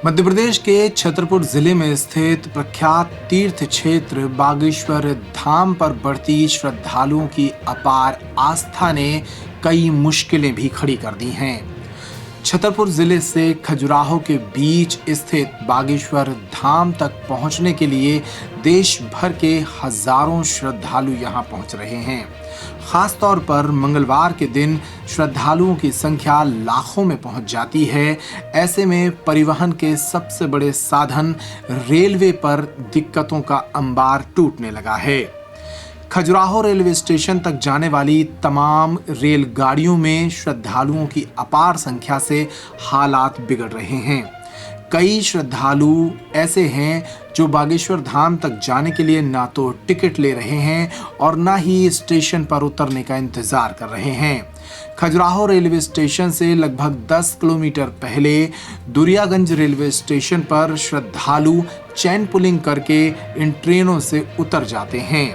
मध्य प्रदेश के छतरपुर जिले में स्थित प्रख्यात तीर्थ क्षेत्र बागेश्वर धाम पर बढ़ती श्रद्धालुओं की अपार आस्था ने कई मुश्किलें भी खड़ी कर दी हैं। छतरपुर जिले से खजुराहो के बीच स्थित बागेश्वर धाम तक पहुंचने के लिए देश भर के हजारों श्रद्धालु यहां पहुंच रहे हैं। खास तौर पर मंगलवार के दिन श्रद्धालुओं की संख्या लाखों में पहुंच जाती है। ऐसे में परिवहन के सबसे बड़े साधन रेलवे पर दिक्कतों का अंबार टूटने लगा है। खजुराहो रेलवे स्टेशन तक जाने वाली तमाम रेलगाड़ियों में श्रद्धालुओं की अपार संख्या से हालात बिगड़ रहे हैं। कई श्रद्धालु ऐसे हैं जो बागेश्वर धाम तक जाने के लिए ना तो टिकट ले रहे हैं और ना ही स्टेशन पर उतरने का इंतजार कर रहे हैं। खजुराहो रेलवे स्टेशन से लगभग 10 किलोमीटर पहले दुरियागंज रेलवे स्टेशन पर श्रद्धालु चैन पुलिंग करके इन ट्रेनों से उतर जाते हैं।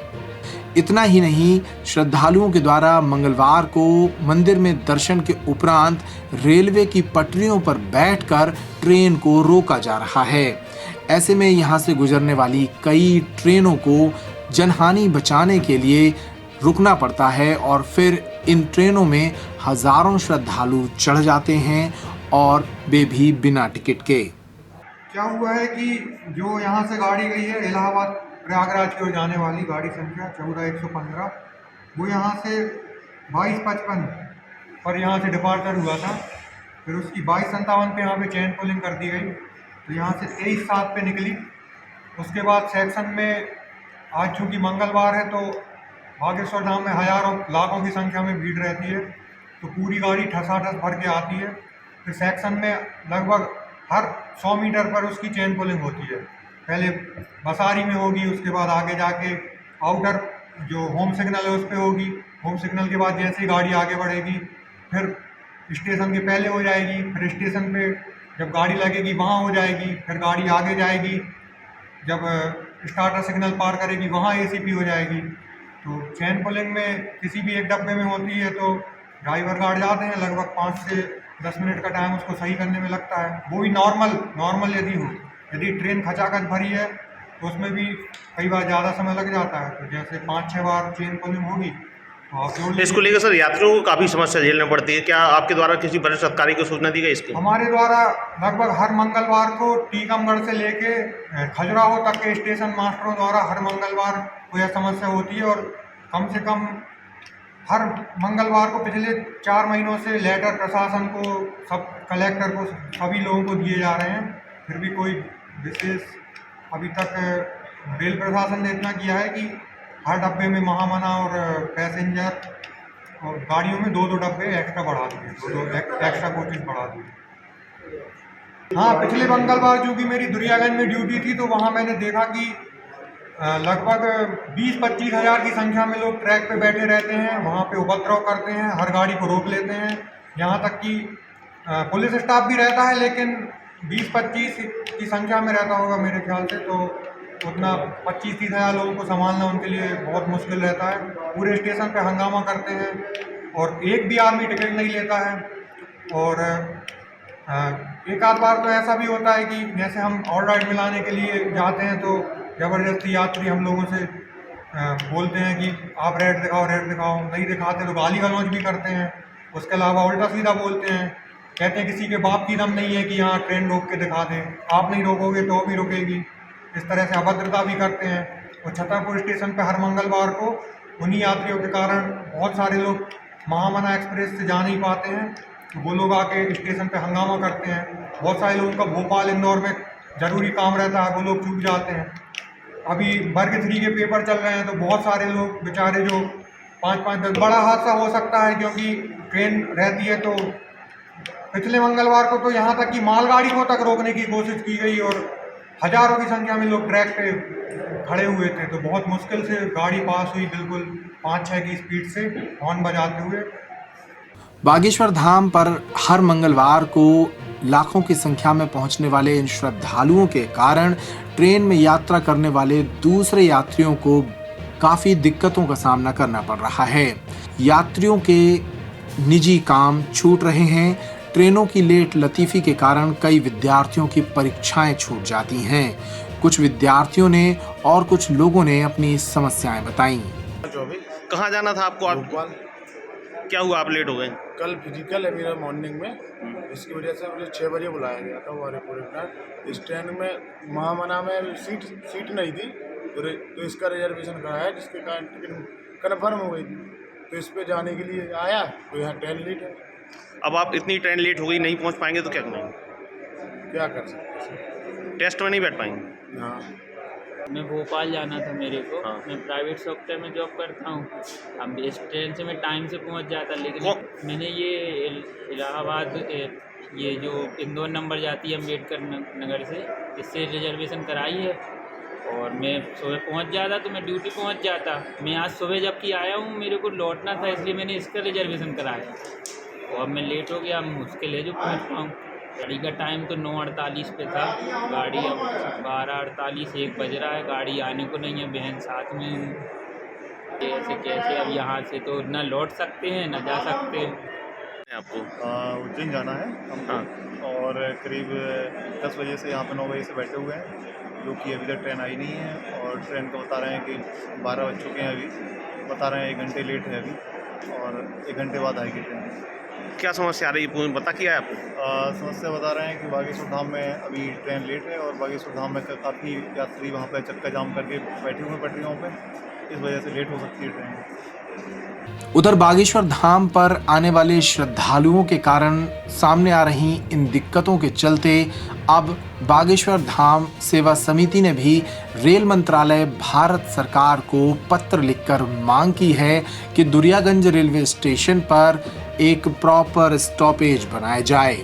इतना ही नहीं, श्रद्धालुओं के द्वारा मंगलवार को मंदिर में दर्शन के उपरांत रेलवे की पटरियों पर बैठकर ट्रेन को रोका जा रहा है। ऐसे में यहां से गुजरने वाली कई ट्रेनों को जनहानि बचाने के लिए रुकना पड़ता है और फिर इन ट्रेनों में हजारों श्रद्धालु चढ़ जाते हैं और वे भी बिना टिकट के। क्या हुआ है कि जो यहाँ से गाड़ी गई है इलाहाबाद प्रयागराज की ओर जाने वाली गाड़ी संख्या 14115, वो यहाँ से 2255 पर यहाँ से डिपार्चर हुआ था। फिर उसकी 2257 पे यहाँ पे चैन पुलिंग कर दी गई, तो यहाँ से 23/7 पे निकली। उसके बाद सेक्शन में आज चूँकि मंगलवार है तो बागेश्वर धाम में हजारों लाखों की संख्या में भीड़ रहती है, तो पूरी गाड़ी ठसाठस भर के आती है। फिर सेक्शन में लगभग हर 100 मीटर पर उसकी चैन पुलिंग होती है। पहले बसारी में होगी, उसके बाद आगे जाके आउटर जो होम सिग्नल है उस पर होगी। होम सिग्नल के बाद जैसे ही गाड़ी आगे बढ़ेगी फिर स्टेशन के पहले हो जाएगी, फिर स्टेशन पे जब गाड़ी लगेगी वहाँ हो जाएगी, फिर गाड़ी आगे जाएगी, जब स्टार्टर सिग्नल पार करेगी वहाँ एसीपी हो जाएगी। तो चैन पुलिंग में किसी भी एक डब्बे में होती है तो ड्राइवर गार्ड जाते हैं, लगभग 5 से 10 मिनट का टाइम उसको सही करने में लगता है। वो भी नॉर्मल यदि हो। यदि ट्रेन खचाखच भरी है तो उसमें भी कई बार ज़्यादा समय लग जाता है। तो जैसे 5-6 बार चेन पुलिंग होगी तो इसको लेकर सर यात्रियों को काफ़ी समस्या झेलनी पड़ती है। क्या आपके द्वारा किसी वरिष्ठ अधिकारी को सूचना दी गई इसकी? हमारे द्वारा लगभग हर मंगलवार को टीकमगढ़ से लेके खजुराहो तक के स्टेशन मास्टरों द्वारा हर मंगलवार को यह समस्या होती है और कम से कम हर मंगलवार को पिछले 4 महीनों से लेटर प्रशासन को, सब कलेक्टर को, सभी लोगों को दिए जा रहे हैं। फिर भी कोई विशेष अभी तक रेल प्रशासन ने इतना किया है कि हर डब्बे में महामना और पैसेंजर और गाड़ियों में 2-2 डब्बे एक्स्ट्रा बढ़ा दिए, 2 एक्स्ट्रा कोचेज बढ़ा दिए। हाँ, पिछले मंगलवार जो कि मेरी दुरियागंज में ड्यूटी थी तो वहाँ मैंने देखा कि लगभग 20-25 हज़ार की संख्या में लोग ट्रैक पे बैठे रहते हैं, वहाँ पे उपद्रव करते हैं, हर गाड़ी को रोक लेते हैं। यहाँ तक कि पुलिस स्टाफ भी रहता है, लेकिन 20-25 की संख्या में रहता होगा मेरे ख्याल से, तो उतना 25-30 हज़ार लोगों को संभालना उनके लिए बहुत मुश्किल रहता है। पूरे स्टेशन पे हंगामा करते हैं और एक भी आदमी टिकट नहीं लेता है। और एक आध बार तो ऐसा भी होता है कि जैसे हम ऑल राइड मिलाने के लिए जाते हैं तो ज़बरदस्ती यात्री हम लोगों से बोलते हैं कि आप रेड दिखाओ, नहीं दिखाते तो गाली गलौज भी करते हैं। उसके अलावा उल्टा सीधा बोलते हैं, कहते हैं किसी के बाप की दम नहीं है कि यहाँ ट्रेन रोक के दिखा दें, आप नहीं रोकोगे तो भी रुकेगी। इस तरह से अभद्रता भी करते हैं। और छतरपुर स्टेशन पर हर मंगलवार को उन्हीं यात्रियों के कारण बहुत सारे लोग महामना एक्सप्रेस से जा नहीं पाते हैं, तो वो लोग आके स्टेशन पे हंगामा करते हैं। बहुत सारे लोगों का भोपाल इंदौर में ज़रूरी काम रहता है, वो लोग चूक जाते हैं। अभी वर्ग 3 के पेपर चल रहे हैं तो बहुत सारे लोग बेचारे जो 5-5 बड़ा हादसा हो सकता है, क्योंकि ट्रेन रहती है। तो पिछले मंगलवार को तो यहाँ तक कि मालगाड़ी को तक रोकने की कोशिश की गई और हजारों की संख्या में लोग ट्रैक पे खड़े हुए थे, तो बहुत मुश्किल से गाड़ी पास हुई, बिल्कुल 5-6 की स्पीड से हॉर्न बजाते हुए। बागेश्वर धाम पर हर मंगलवार को लाखों की संख्या में पहुंचने वाले इन श्रद्धालुओं के कारण ट्रेन में यात्रा करने वाले दूसरे यात्रियों को काफी दिक्कतों का सामना करना पड़ रहा है। यात्रियों के निजी काम छूट रहे हैं, ट्रेनों की लेट लतीफी के कारण कई विद्यार्थियों की परीक्षाएं छूट जाती हैं। कुछ विद्यार्थियों ने और कुछ लोगों ने अपनी समस्याएं बताईं। कहाँ जाना था आपको? आप भोपाल। क्या हुआ, आप लेट हो गए? कल फिजिकल है मेरा मॉर्निंग में, इसकी वजह से मुझे 6 बजे बुलाया गया था वो पूरे प्लान। इस ट्रेन में महामना में सीट नहीं थी, तो इसका रिजर्वेशन कराया, जिसके कारण टिकट कन्फर्म हो गई थी। तो इस पे जाने के लिए आया, तो यहाँ ट्रेन लेट है। अब आप इतनी ट्रेन लेट हो गई, नहीं पहुंच पाएंगे तो क्या करेंगे? क्या कर सकते? टेस्ट में नहीं बैठ पाएंगे। हाँ, मैं भोपाल जाना था मेरे को। हाँ। मैं प्राइवेट सेक्टर में जॉब करता हूँ। अब इस ट्रेन से मैं टाइम से पहुँच जाता, लेकिन मैंने ये इलाहाबाद ये जो इंदौर नंबर जाती है अम्बेडकर नगर से, इससे रिजर्वेशन कराई है और मैं सुबह पहुँच जाता तो मैं ड्यूटी पहुँच जाता। मैं आज सुबह जबकि आया हूँ, मेरे को लौटना था, इसलिए मैंने इसका रिजर्वेशन कराया और अब मैं लेट हो गया। अब मुश्किल है जो पहुँच पाऊँ। गाड़ी का टाइम तो 9:48 पे था, गाड़ी अब 12:48 1 बज रहा है, गाड़ी आने को नहीं है, बहन साथ में हूँ। ऐसे कैसे अब यहाँ से तो ना लौट सकते हैं ना जा सकते हैं। आपको उज्जैन जाना है हमको। हाँ। और करीब 10 बजे से यहाँ पे 9 बजे से बैठे हुए हैं, जो कि अभी तक ट्रेन आई नहीं है। और ट्रेन को बता रहे हैं कि 12 बज चुके हैं, अभी बता रहे हैं 1 घंटे लेट है अभी, और 1 घंटे बाद आएगी ट्रेन। क्या समस्या आ रही है, बता क्या है आपको? समस्या बता रहे हैं कि बागेश्वर धाम में अभी ट्रेन लेट है, और बागेश्वर धाम में काफ़ी यात्री वहाँ पे चक्का जाम करके बैठे हुए पटरियों पे, इस वजह से लेट हो सकती है ट्रेन। उधर बागेश्वर धाम पर आने वाले श्रद्धालुओं के कारण सामने आ रही इन दिक्कतों के चलते अब बागेश्वर धाम सेवा समिति ने भी रेल मंत्रालय भारत सरकार को पत्र लिखकर मांग की है कि दुरियागंज रेलवे स्टेशन पर एक प्रॉपर स्टॉपेज बनाया जाए।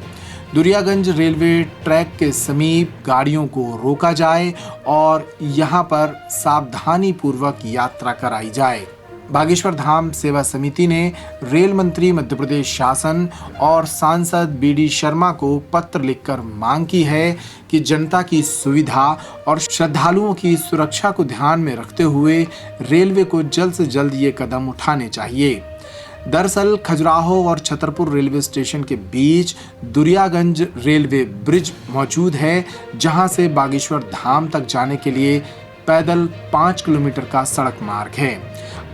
दुरियागंज रेलवे ट्रैक के समीप गाड़ियों को रोका जाए और यहाँ पर सावधानी पूर्वक यात्रा कराई जाए। बागेश्वर धाम सेवा समिति ने रेल मंत्री मध्य प्रदेश शासन और सांसद बीडी शर्मा को पत्र लिखकर मांग की है कि जनता की सुविधा और श्रद्धालुओं की सुरक्षा को ध्यान में रखते हुए रेलवे को जल्द से जल्द ये कदम उठाने चाहिए। दरअसल खजुराहो और छतरपुर रेलवे स्टेशन के बीच दुरियागंज रेलवे ब्रिज मौजूद है, जहां से बागेश्वर धाम तक जाने के लिए पैदल 5 किलोमीटर का सड़क मार्ग है।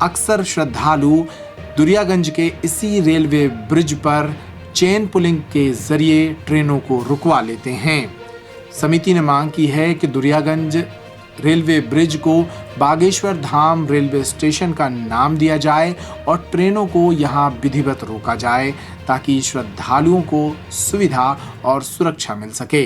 अक्सर श्रद्धालु दुरियागंज के इसी रेलवे ब्रिज पर चेन पुलिंग के जरिए ट्रेनों को रुकवा लेते हैं। समिति ने मांग की है कि दुरियागंज रेलवे ब्रिज को बागेश्वर धाम रेलवे स्टेशन का नाम दिया जाए और ट्रेनों को यहां विधिवत रोका जाए, ताकि श्रद्धालुओं को सुविधा और सुरक्षा मिल सके।